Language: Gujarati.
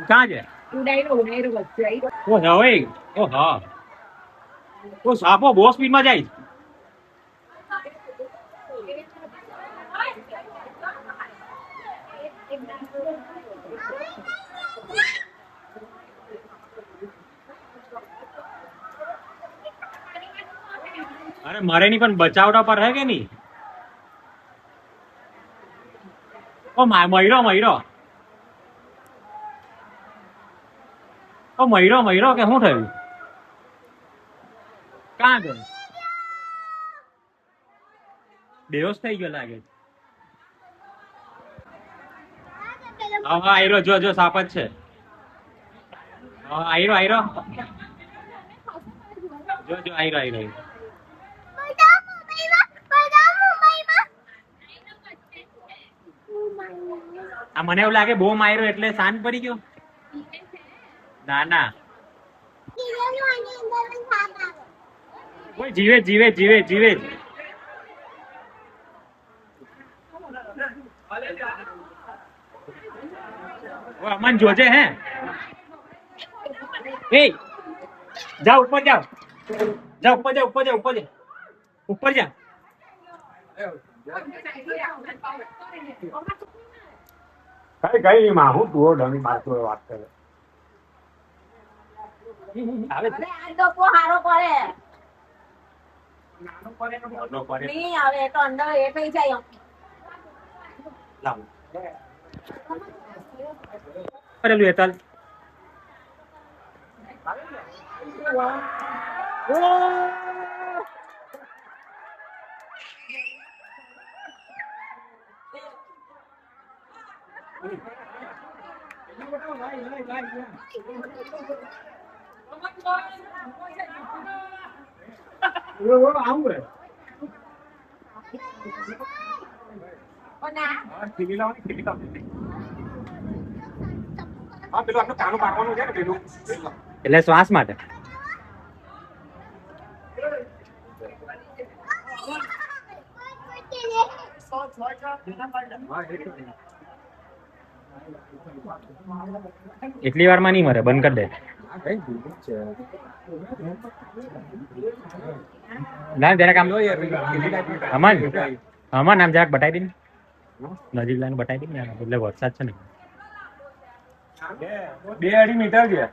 कहाँ છે ઓ હવે ઓ હા ઓ સાપો બહુ સ્પીડમાં જાય अरे मरे नहीं पण बचावटा पर है के नहीं ओ मयूरो मयूरो ओ मयूरो मयूरो के શું થયું कहाँ गयो બેહોશ થઈ ગયો લાગે હા હા આયરો જો જો સાપ જ છે હા આયરો આયરો જો જો આયરો આયરો આ મને એવું લાગે બહુ માર્યો એટલે શાંત પડી ગયો ના ના કોઈ જીવે જીવે જીવે જીવે वो अमन जोजे हैं ए जाओ ऊपर जाओ जाओ ऊपर जाओ ऊपर जाओ ऊपर जाओ ऊपर जा કઈ કઈ માં હું તું ડમી મારતો વાત કરે આવે અરે આ તો કો હારો પડે નાનો પડે નો પડે નહીં આવે તો અંદર એ થઈ જાય લાવ કરેલું એતલ એટલે શ્વાસ માટે એટલી વારમાં નહીં મરે બંધ કરી દે ના જરાક આમ અમન અમન આમ જરાક બતાવી દે નજીક લાઈને બતાવી દે ને એટલે વરસાદ છે ને 2-2.5 મીટર છે